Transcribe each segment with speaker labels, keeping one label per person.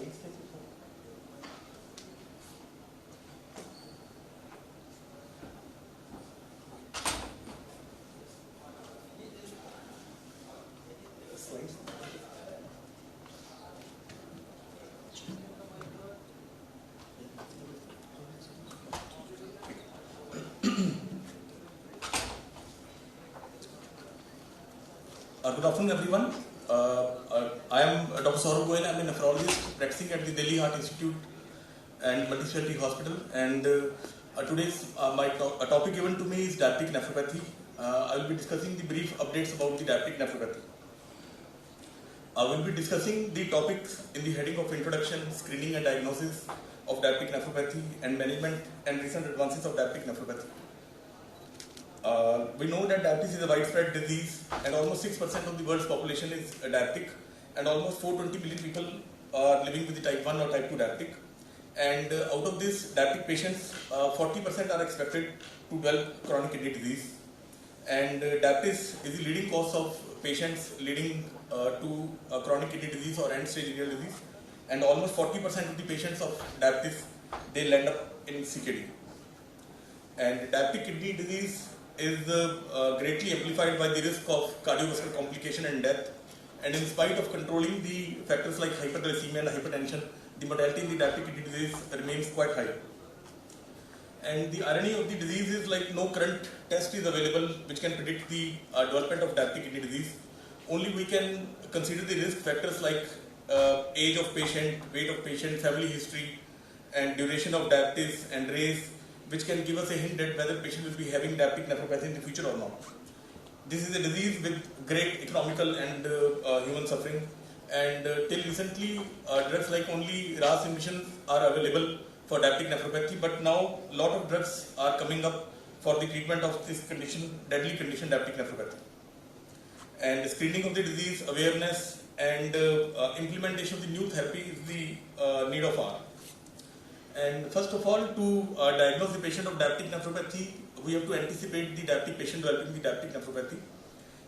Speaker 1: Good afternoon, everyone. I am Dr. Saurabh Goyal. I am a nephrologist practicing at the Delhi Heart Institute and Multispecialty Hospital. And today's topic given to me is diabetic nephropathy. I will be discussing the brief updates about the diabetic nephropathy. I will be discussing the topics in the heading of introduction, screening and diagnosis of diabetic nephropathy, and management and recent advances of diabetic nephropathy. We know that diabetes is a widespread disease, and almost 6% of the world's population is diabetic, and almost 420 million people are living with the type 1 or type 2 diabetic. And out of this diabetic patients, 40% are expected to develop chronic kidney disease. And diabetes is the leading cause of patients leading to chronic kidney disease or end-stage renal disease. And almost 40% of the patients of diabetes, they land up in CKD. And diabetic kidney disease is greatly amplified by the risk of cardiovascular complication and death. And in spite of controlling the factors like hyperglycemia and hypertension, the mortality in the diabetic kidney disease remains quite high. And the irony of the disease is like no current test is available which can predict the development of diabetic kidney disease. Only we can consider the risk factors like age of patient, weight of patient, family history, and duration of diabetes and race, which can give us a hint that whether patient will be having diabetic nephropathy in the future or not. This is a disease with great economical and human suffering, and till recently drugs like only RAS inhibition are available for diabetic nephropathy, but now a lot of drugs are coming up for the treatment of this condition, deadly condition, diabetic nephropathy. And screening of the disease, awareness, and implementation of the new therapy is the need of hour. And first of all, to diagnose the patient of diabetic nephropathy, we have to anticipate the diabetic patient developing the diabetic nephropathy,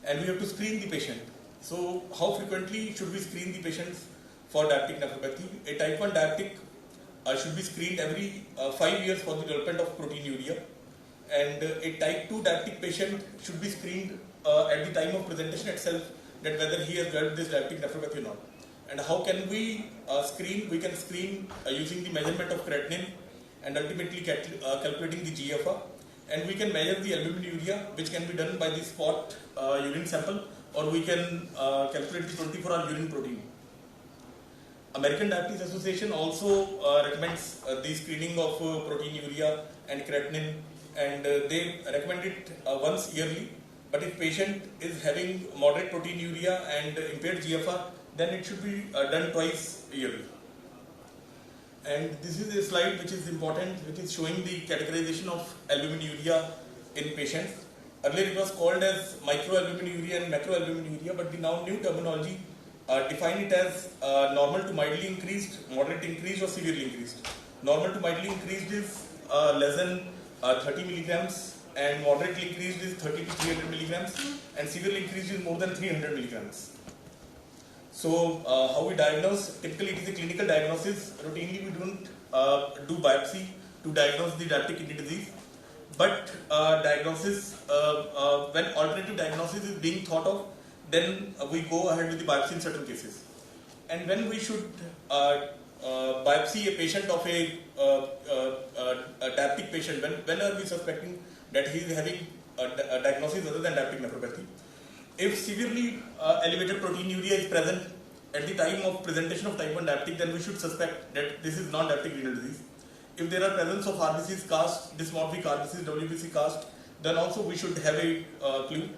Speaker 1: and we have to screen the patient. So, how frequently should we screen the patients for diabetic nephropathy? A type 1 diabetic should be screened every 5 years for the development of proteinuria, and a type 2 diabetic patient should be screened at the time of presentation itself, that whether he has developed this diabetic nephropathy or not. And how can we screen? We can screen using the measurement of creatinine and ultimately calculating the GFR. And we can measure the albuminuria, which can be done by the spot urine sample, or we can calculate the 24-hour urine protein. American Diabetes Association also recommends the screening of proteinuria and creatinine, and they recommend it once yearly. But if patient is having moderate proteinuria and impaired GFR, then it should be done twice yearly. And this is a slide which is important, which is showing the categorization of albuminuria in patients. Earlier it was called as microalbuminuria and macroalbuminuria, but the now new terminology define it as normal to mildly increased, moderate increased, or severely increased. Normal to mildly increased is less than 30 milligrams, and moderately increased is 30 to 300 milligrams, and severely increased is more than 300 milligrams. So, how we diagnose? Typically, it is a clinical diagnosis. Routinely, we don't do biopsy to diagnose the diabetic kidney disease. But diagnosis, when alternative diagnosis is being thought of, then we go ahead with the biopsy in certain cases. And when we should biopsy a patient of a diabetic patient, when are we suspecting that he is having a diagnosis other than diabetic nephropathy? If severely elevated proteinuria is present at the time of presentation of type 1 diabetic, then we should suspect that this is non-diabetic renal disease. If there are presence of RBCs cast, dysmorphic RBCs, WBC cast, then also we should have a clue.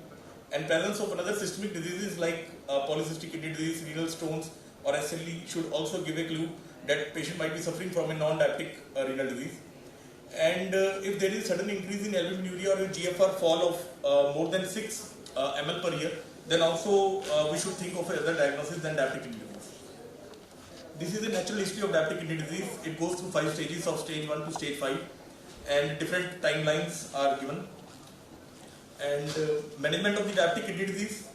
Speaker 1: And presence of another systemic diseases like polycystic kidney disease, renal stones, or SLE should also give a clue that patient might be suffering from a non-diabetic renal disease. And if there is sudden increase in albuminuria or a GFR fall of more than 6 ml per year, then also we should think of another diagnosis than diabetic kidney disease. This is the natural history of diabetic kidney disease. It goes through 5 stages of stage 1 to stage 5, and different timelines are given. And management of the diabetic kidney disease,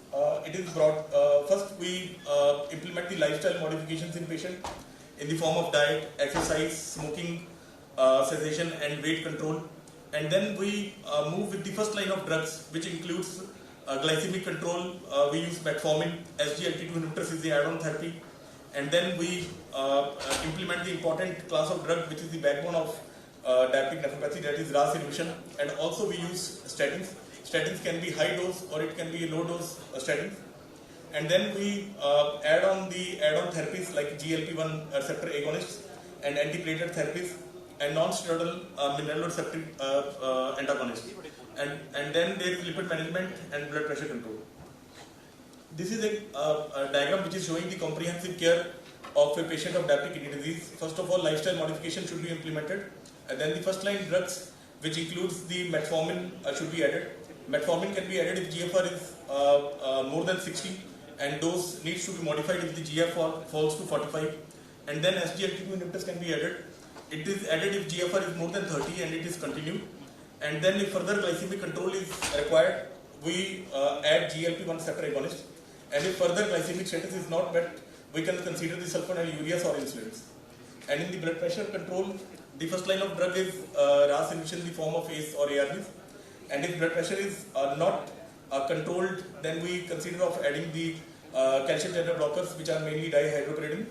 Speaker 1: it is brought, first we implement the lifestyle modifications in patient. in the form of diet, exercise, smoking cessation and weight control. And then we move with the first line of drugs, which includes glycemic control. We use metformin. SGLT2 inhibitors is the add-on therapy. And then we implement the important class of drug, which is the backbone of diabetic nephropathy, that is RAS inhibition. And also we use statins. Statins can be high dose or it can be low dose statins. And then we add on the add-on therapies like GLP-1 receptor agonists and antiplatelet therapies and non-steroidal mineraloreceptor antagonists. And then there is lipid management and blood pressure control. This is a diagram which is showing the comprehensive care of a patient of diabetic kidney disease. First of all, lifestyle modification should be implemented. And then the first line drugs, which includes the metformin, should be added. Metformin can be added if GFR is more than 60, and dose needs to be modified if the GFR falls to 45. And then SGLT2 inhibitors can be added. It is added if GFR is more than 30 and it is continued. And then if further glycemic control is required, we add GLP-1 receptor agonist. And if further glycemic status is not met, we can consider the sulfonylureas or insulins. And in the blood pressure control, the first line of drug is RAS inhibition in the form of ACE or ARBs. And if blood pressure is not controlled, then we consider of adding the calcium channel blockers, which are mainly dihydropyridine.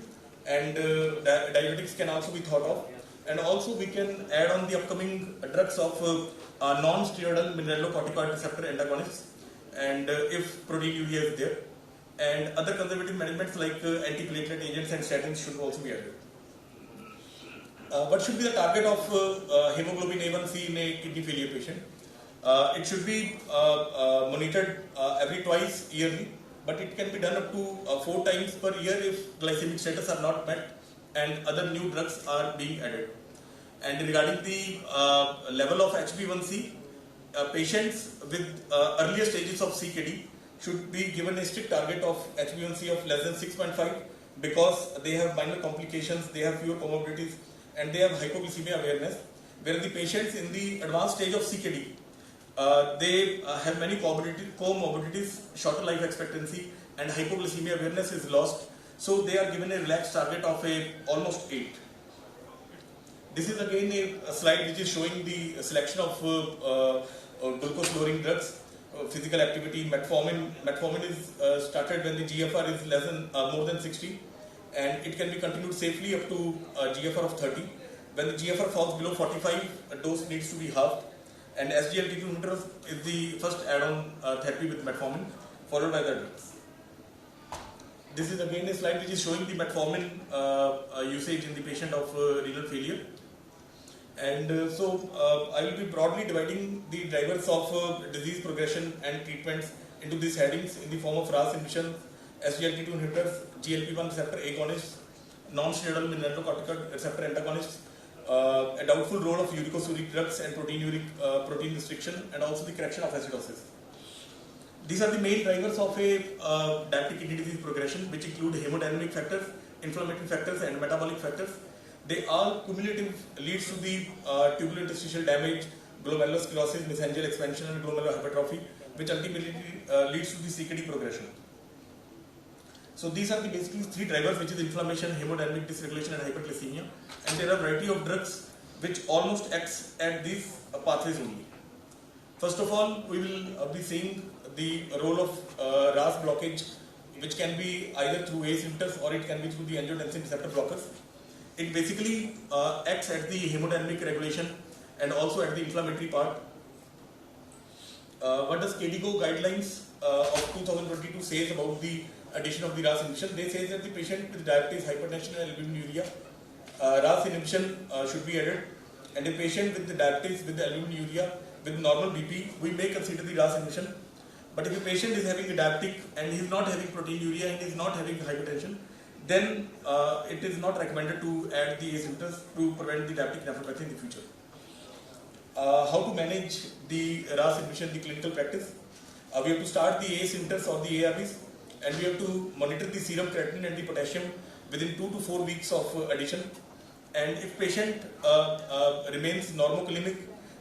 Speaker 1: And diuretics can also be thought of. And also we can add on the upcoming drugs of non-steroidal mineralocorticoid receptor antagonists, and if proteinuria is there. And other conservative managements like antiplatelet agents and statins should also be added. What should be the target of hemoglobin A1C in a kidney failure patient? It should be monitored every twice yearly, but it can be done up to 4 times per year if glycemic status are not met and other new drugs are being added. And regarding the level of HbA1c, patients with earlier stages of CKD should be given a strict target of HbA1c of less than 6.5 because they have minor complications, they have fewer comorbidities, and they have hypoglycemia awareness. Whereas the patients in the advanced stage of CKD, they have many comorbidities, shorter life expectancy, and hypoglycemia awareness is lost. So they are given a relaxed target of almost 8. This is again a slide which is showing the selection of glucose lowering drugs. Physical activity, metformin. Metformin is started when the GFR is less than more than 60, and it can be continued safely up to GFR of 30. When the GFR falls below 45, a dose needs to be halved. And SGLT2 inhibitors is the first add-on therapy with metformin, followed by the drugs. This is again a slide which is showing the metformin usage in the patient of renal failure. And so I will be broadly dividing the drivers of disease progression and treatments into these headings in the form of RAS inhibition, SGLT2 inhibitors, GLP-1 receptor agonists, non-steroidal mineralocorticoid receptor antagonists, a doubtful role of uricosuric drugs and protein restriction, and also the correction of acidosis. These are the main drivers of a diabetic kidney disease progression, which include hemodynamic factors, inflammatory factors, and metabolic factors. They all cumulative leads to the tubular interstitial damage, glomerulosclerosis, mesangial expansion, and glomerular hypertrophy, which ultimately leads to the CKD progression. So these are the basically 3 drivers, which is inflammation, hemodynamic dysregulation, and hyperglycemia. And there are a variety of drugs which almost acts at these pathways only. First of all, we will be seeing the role of RAS blockage, which can be either through ACE inhibitors or it can be through the angiotensin receptor blockers. It basically acts at the hemodynamic regulation and also at the inflammatory part. What does KDIGO guidelines of 2022 says about the addition of the RAS inhibition? They say that the patient with diabetes, hypertension, and albuminuria, RAS inhibition should be added. And a patient with the diabetes, with the albuminuria, with normal BP, we may consider the RAS inhibition. But if a patient is having a diabetic and he is not having proteinuria and he is not having hypertension, then it is not recommended to add the ACE inhibitors to prevent the diabetic nephropathy in the future. How to manage the RAS inhibition in the clinical practice? We have to start the ACE inhibitors or the ARBs, and we have to monitor the serum creatinine and the potassium within 2 to 4 weeks of addition. And if patient remains normokalemic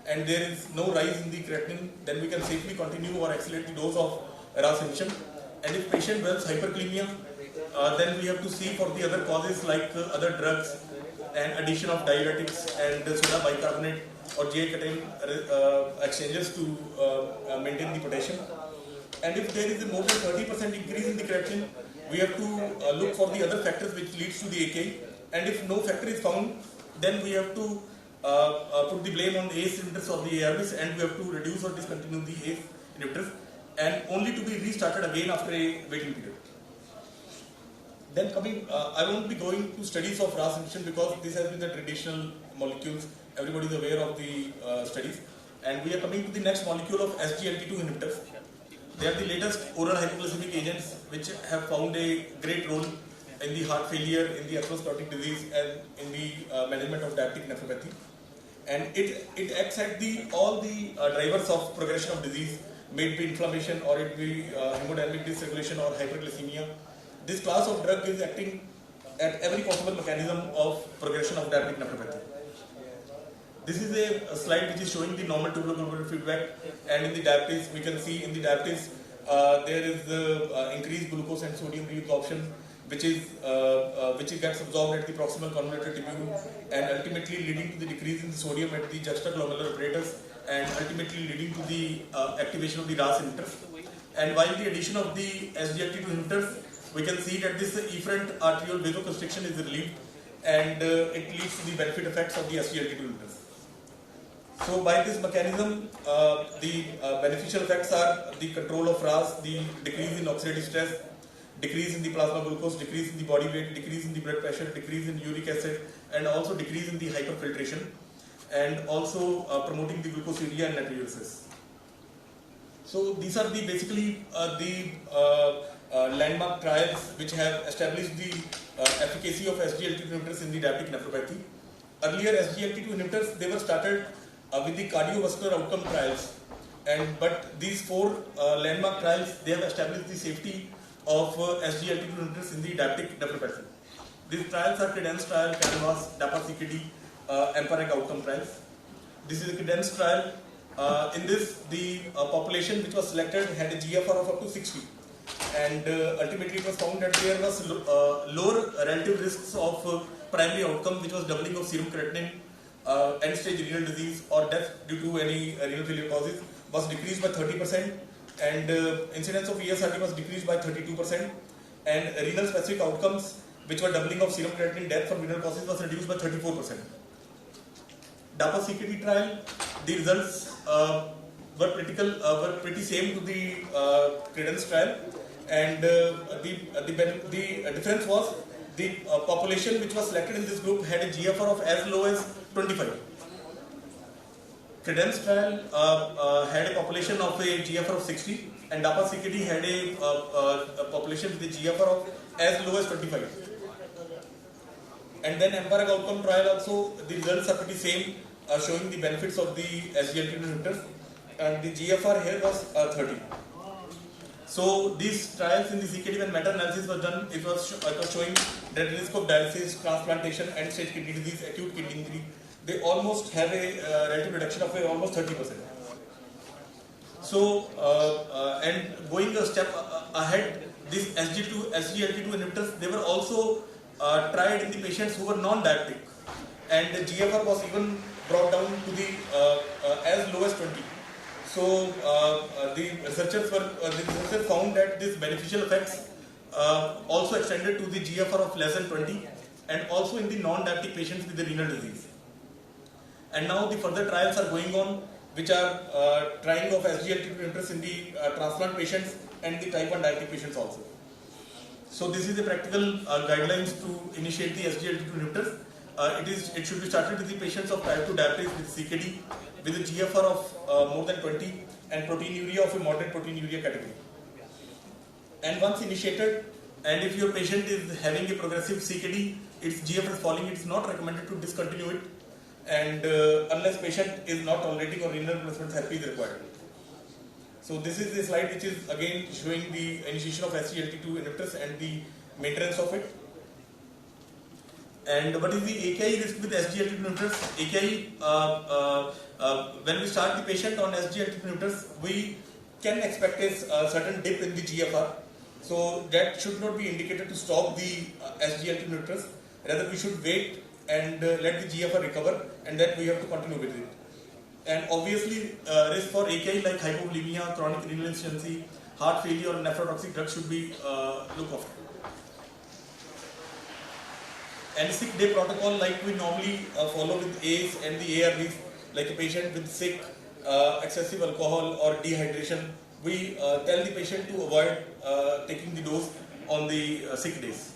Speaker 1: and there is no rise in the creatinine, then we can safely continue or accelerate the dose of RAS inhibition. And if patient develops hyperkalemia then we have to see for the other causes like other drugs and addition of diuretics and soda bicarbonate or GI-cation exchanges to maintain the potassium. And if there is a more than 30% increase in the creatinine, we have to look for the other factors which leads to the AKI. And if no factor is found, then we have to put the blame on the ACE inhibitors or the ARBs, and we have to reduce or discontinue the ACE inhibitors, and only to be restarted again after a waiting period. Then coming, I won't be going to studies of RAS inhibition because this has been the traditional molecules. Everybody is aware of the studies. And we are coming to the next molecule of SGLT2 inhibitors. They are the latest oral hypoglycemic agents which have found a great role in the heart failure, in the atherosclerotic disease, and in the management of diabetic nephropathy. And it acts at all the drivers of progression of disease, may it be inflammation or it be hemodynamic dysregulation or hyperglycemia. This class of drug is acting at every possible mechanism of progression of diabetic nephropathy. This is a slide which is showing the normal tubular glomerular feedback, and in the diabetes we can see in the diabetes there is increased glucose and sodium reabsorption which gets absorbed at the proximal convoluted tubule and ultimately leading to the decrease in the sodium at the juxtaglomerular apparatus and ultimately leading to the activation of the RAS inhibitors. And while the addition of the SGLT2 inhibitors, we can see that this efferent arterial vasoconstriction is relieved, and it leads to the benefit effects of the SGLT2 inhibitors. So by this mechanism, the beneficial effects are the control of RAS, the decrease in oxidative stress, decrease in the plasma glucose, decrease in the body weight, decrease in the blood pressure, decrease in uric acid, and also decrease in the hyperfiltration, and also promoting the glucosuria and natriuresis. So these are the basically the landmark trials which have established the efficacy of SGLT2 inhibitors in the diabetic nephropathy. Earlier SGLT2 inhibitors, they were started with the cardiovascular outcome trials, but these four landmark trials, they have established the safety of SGLT2 inhibitors in the diabetic nephropathy. These trials are CREDENCE trial, CANVAS, DAPA-CKD, EMPA-REG outcome trials. This is a CREDENCE trial. In this, the population which was selected had a GFR of up to 60, and ultimately it was found that there was lower relative risks of primary outcome, which was doubling of serum creatinine, end-stage renal disease or death due to any renal failure causes was decreased by 30%, and incidence of ESRD was decreased by 32%, and renal specific outcomes, which were doubling of serum creatinine, death from renal causes, was reduced by 34%. DAPA-CKD trial, the results were pretty same to the CREDENCE trial, and the difference was the population which was selected in this group had a GFR of as low as 25. CREDENCE trial had a population of a GFR of 60, and DAPA-CKD had a population with a GFR of as low as 25. And then EMPA-REG outcome trial also, the results are pretty same, showing the benefits of the SGLT2 inhibitors, and the GFR here was 30. So these trials in the CKD, when meta-analysis was done, it was showing that the risk of dialysis, transplantation, end-stage kidney disease, acute kidney injury, they almost have a relative reduction of almost 30%. So, and going a step ahead, these SGLT2 inhibitors, they were also tried in the patients who were non-diabetic, and the GFR was even brought down to the as low as 20. So the researchers found that these beneficial effects also extended to the GFR of less than 20, and also in the non-diabetic patients with the renal disease. And now the further trials are going on, which are trying of SGLT2 inhibitors in the transplant patients and the type 1 diabetic patients also. So this is the practical guidelines to initiate the SGLT2 inhibitors. It should be started with the patients of type 2 diabetes with CKD with a GFR of more than 20 and proteinuria of a moderate proteinuria category. And once initiated, and if your patient is having a progressive CKD, its GFR is falling, it is not recommended to discontinue it, and unless patient is not tolerating or renal replacement therapy is required. So this is the slide which is again showing the initiation of SGLT2 inhibitors and the maintenance of it. And what is the AKI risk with SGLT2 inhibitors? AKI, when we start the patient on SGLT2 inhibitors, we can expect a certain dip in the GFR, So that should not be indicated to stop the SGLT inhibitors. Rather, we should wait and let the GFR recover, and then we have to continue with it. And obviously, risk for AKI like hypovolemia, chronic renal insufficiency, heart failure, or nephrotoxic drugs should be looked after. And sick day protocol, like we normally follow with ACE and the ARBs, like a patient with sick, excessive alcohol or dehydration, we tell the patient to avoid taking the dose on the sick days.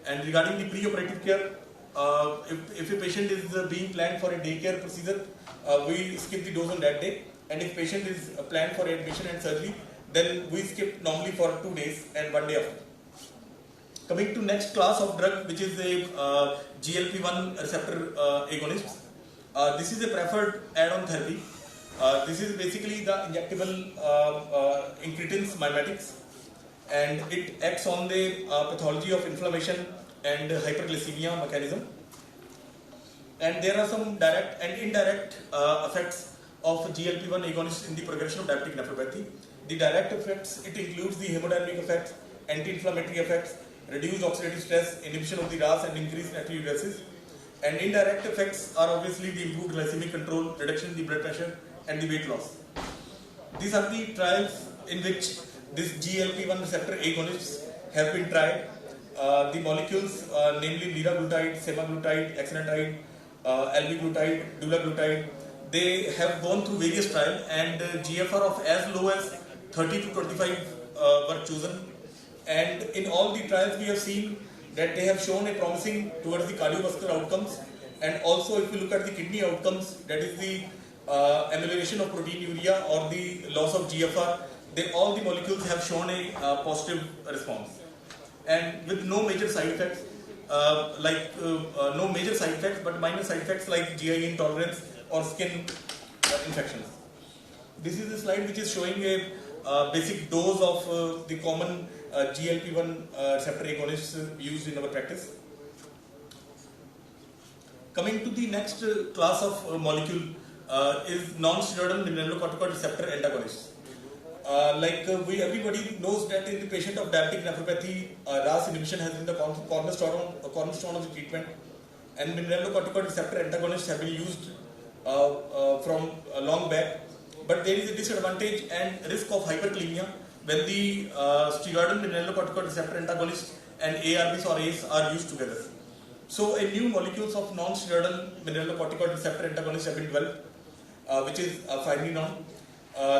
Speaker 1: And regarding the pre-operative care, if a patient is being planned for a daycare procedure, we skip the dose on that day. And if patient is planned for admission and surgery, then we skip normally for 2 days and 1 day after. Coming to next class of drug, which is a GLP-1 receptor agonist. This is a preferred add-on therapy. This is basically the injectable incretins mimetics, and it acts on the pathology of inflammation and hyperglycemia mechanism. And there are some direct and indirect effects of GLP-1 agonists in the progression of diabetic nephropathy. The direct effects, it includes the hemodynamic effects, anti-inflammatory effects, reduced oxidative stress, inhibition of the RAS and increased natriuresis. And indirect effects are obviously the improved glycemic control, reduction in the blood pressure, and the weight loss. These are the trials in which this GLP-1 receptor agonists have been tried. The molecules, namely liraglutide, semaglutide, exenatide, albiglutide, dulaglutide, they have gone through various trials, and GFR of as low as 30 to 25 were chosen. And in all the trials we have seen that they have shown a promising towards the cardiovascular outcomes, and also if you look at the kidney outcomes, that is the amelioration of proteinuria or the loss of GFR, all the molecules have shown a positive response, and with no major side effects, no major side effects, but minor side effects like GI intolerance or skin infections. This is a slide which is showing a basic dose of the common GLP-1 receptor agonists used in our practice. Coming to the next class of molecule is non-steroidal mineralocorticoid receptor antagonists. Everybody knows that in the patient of diabetic nephropathy, RAS inhibition has been the cornerstone of the treatment, and mineralocorticoid receptor antagonists have been used from long back. But there is a disadvantage and risk of hyperkalemia when the steroidal mineralocorticoid receptor antagonists and ARBs or ACE are used together. So, a new molecules of non-steroidal mineralocorticoid receptor antagonists have been developed, which is finerenone.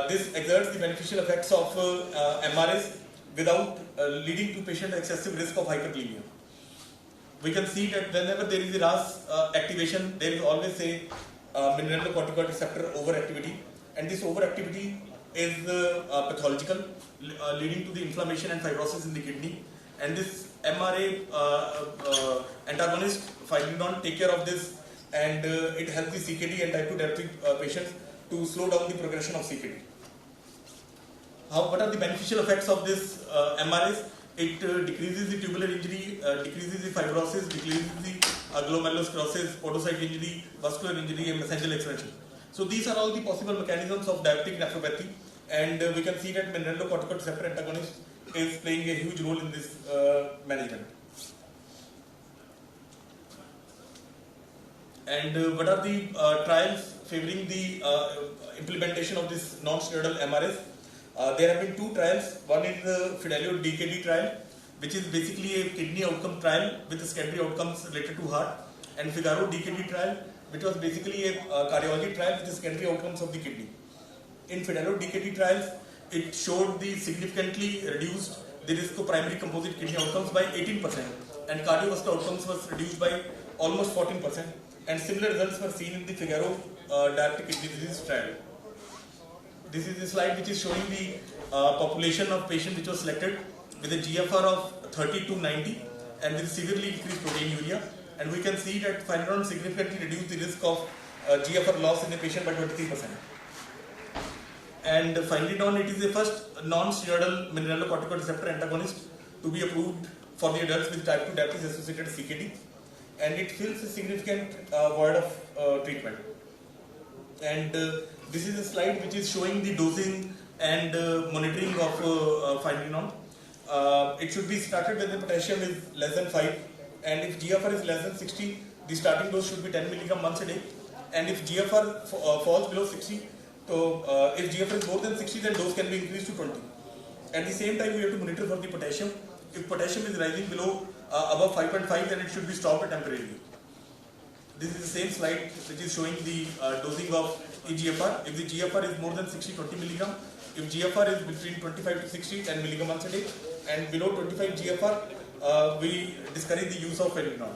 Speaker 1: This exerts the beneficial effects of MRAs without leading to patient excessive risk of hyperkalemia. We can see that whenever there is a RAS activation, there is always a mineralocorticoid receptor overactivity, and this overactivity is pathological, leading to the inflammation and fibrosis in the kidney. And this MRA antagonist, finerenone, take care of this, and it helps the CKD and type 2 diabetic patients to slow down the progression of CKD. What are the beneficial effects of this MRAs? It decreases the tubular injury, decreases the fibrosis, decreases the glomerulosclerosis, podocyte injury, vascular injury, and mesangial expansion. So these are all the possible mechanisms of diabetic nephropathy, and we can see that mineralocorticoid receptor antagonist is playing a huge role in this management. And what are the trials favoring the implementation of this non-steroidal MRAs? There have been two trials. One is the Fidelio DKD trial, which is basically a kidney outcome trial with the secondary outcomes related to heart, and Figaro DKD trial, which was basically a cardiology trial with the secondary outcomes of the kidney. In Fidelio DKD trials, it showed the significantly reduced the risk of primary composite kidney outcomes by 18%, and cardiovascular outcomes was reduced by almost 14%, and similar results were seen in the Figaro diabetic kidney disease trial. This is a slide which is showing the population of patients which was selected with a GFR of 30 to 90 and with severely increased proteinuria, and we can see that finerenone significantly reduced the risk of GFR loss in a patient by 23%. And finerenone, it is the first non-steroidal mineralocorticoid receptor antagonist to be approved for the adults with type 2 diabetes associated CKD, and it fills a significant void of treatment. And this is a slide which is showing the dosing and monitoring of finerenone. it should be started when the potassium is less than 5, and if GFR is less than 60, the starting dose should be 10 milligram once a day. And if GFR falls below 60, so if GFR is more than 60, then dose can be increased to 20. At the same time, we have to monitor for the potassium. If potassium is rising below above 5.5, then it should be stopped temporarily. This is the same slide which is showing the dosing of eGFR. If the GFR is more than 60, 20 milligram. If GFR is between 25 to 60, 10 milligram once a day. And below 25 GFR, we discourage the use of phenylenol.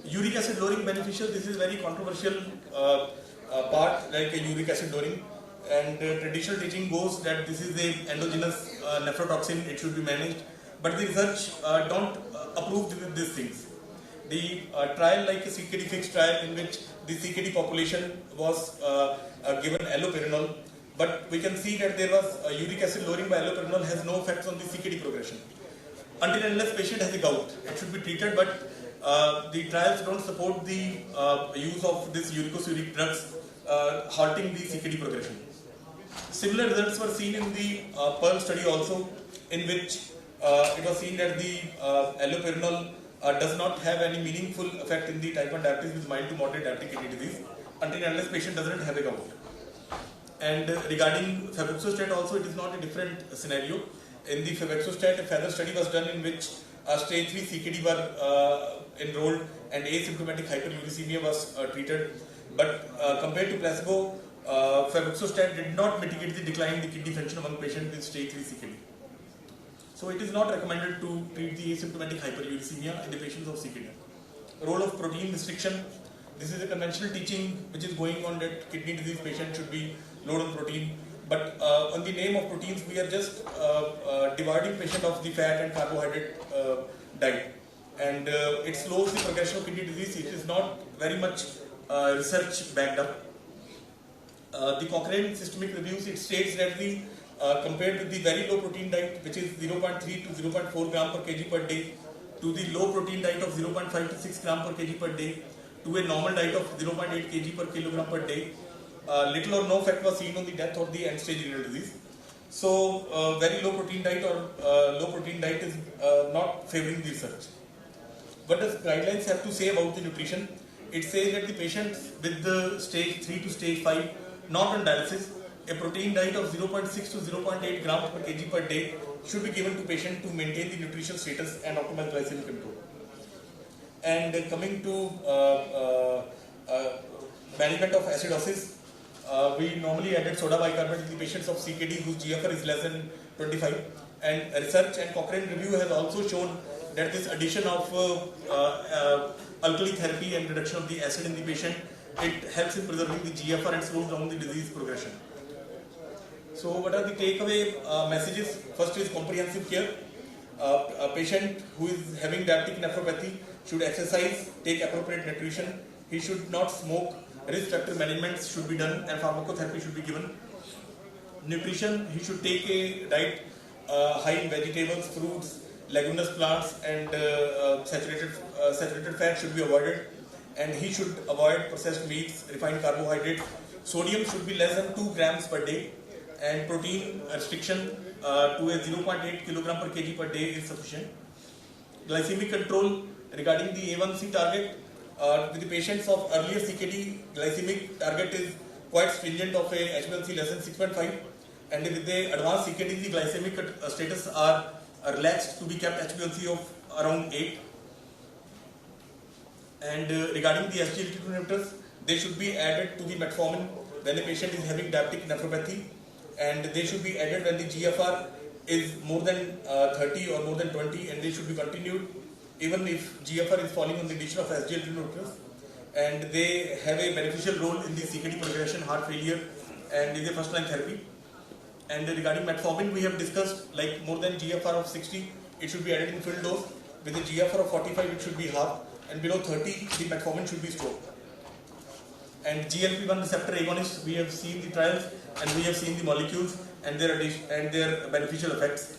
Speaker 1: Uric acid lowering beneficial. This is very controversial part, like a uric acid lowering. And traditional teaching goes that this is a endogenous nephrotoxin, it should be managed. But the research don't approve these things. The trial, like a CKD fixed trial, in which the CKD population was given allopurinol, but we can see that there was uric acid lowering by allopurinol has no effects on the CKD progression. Until and unless patient has a gout, it should be treated, but the trials don't support the use of this uricosuric drugs halting the CKD progression. Similar results were seen in the PEARL study also, in which it was seen that the allopurinol does not have any meaningful effect in the type 1 diabetes with mild to moderate diabetic kidney disease until unless patient doesn't have a gout. And regarding febuxostat also, it is not a different scenario. In the febuxostat, a further study was done in which stage 3 CKD were enrolled and asymptomatic hyperuricemia was treated. But compared to placebo, febuxostat did not mitigate the decline in the kidney function among patients with stage 3 CKD. So it is not recommended to treat the asymptomatic hyperuricemia in the patients of CKD. Role of protein restriction. This is a conventional teaching which is going on that kidney disease patient should be low on protein. But on the name of proteins, we are just dividing patient of the fat and carbohydrate diet. And it slows the progression of kidney disease. It is not very much research backed up. The Cochrane systemic reviews, it states that the compared with the very low protein diet, which is 0.3 to 0.4 gram per kg per day, to the low protein diet of 0.5 to 6 gram per kg per day, to a normal diet of 0.8 kg per kilogram per day, little or no effect was seen on the death of the end stage renal disease. So very low protein diet or low protein diet is not favoring the research. What does guidelines have to say about the nutrition? It says that the patients with the stage 3 to stage 5, not on dialysis, a protein diet of 0.6 to 0.8 grams per kg per day should be given to patient to maintain the nutritional status and optimal glycemic control. And coming to management of acidosis, we normally added soda bicarbonate in the patients of CKD whose GFR is less than 25. And research and Cochrane review has also shown that this addition of alkali therapy and reduction of the acid in the patient, it helps in preserving the GFR and slows down the disease progression. So what are the takeaway messages? First is comprehensive care. A patient who is having diabetic nephropathy should exercise, take appropriate nutrition. He should not smoke. Risk factor management should be done and pharmacotherapy should be given. Nutrition, he should take a diet high in vegetables, fruits, leguminous plants, and saturated fat should be avoided. And he should avoid processed meats, refined carbohydrates. Sodium should be less than 2 grams per day. And protein restriction to a 0.8 kilogram per kg per day is sufficient. Glycemic control regarding the A1C target, with the patients of earlier CKD, glycemic target is quite stringent of a HbA1c less than 6.5, and with the advanced CKD, the glycemic status are relaxed to be kept HbA1c of around 8. And regarding the SGLT2 inhibitors, they should be added to the metformin when the patient is having diabetic nephropathy, and they should be added when the GFR is more than 30 or more than 20, and they should be continued even if GFR is falling on the addition of SGLT2 inhibitors, and they have a beneficial role in the CKD progression, heart failure, and is a first line therapy. And regarding metformin, we have discussed like more than GFR of 60, it should be added in full dose. With a GFR of 45, it should be half, and below 30, the metformin should be stopped. And GLP-1 receptor agonists, we have seen the trials and we have seen the molecules and their beneficial effects.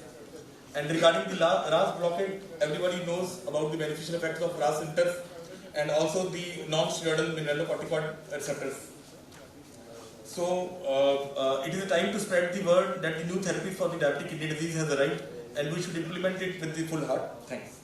Speaker 1: And regarding the RAS blockade, everybody knows about the beneficial effects of RAS inhibitors and also the non-steroidal mineralocorticoid receptors. So it is a time to spread the word that the new therapy for the diabetic kidney disease has arrived, and we should implement it with the full heart. Thanks.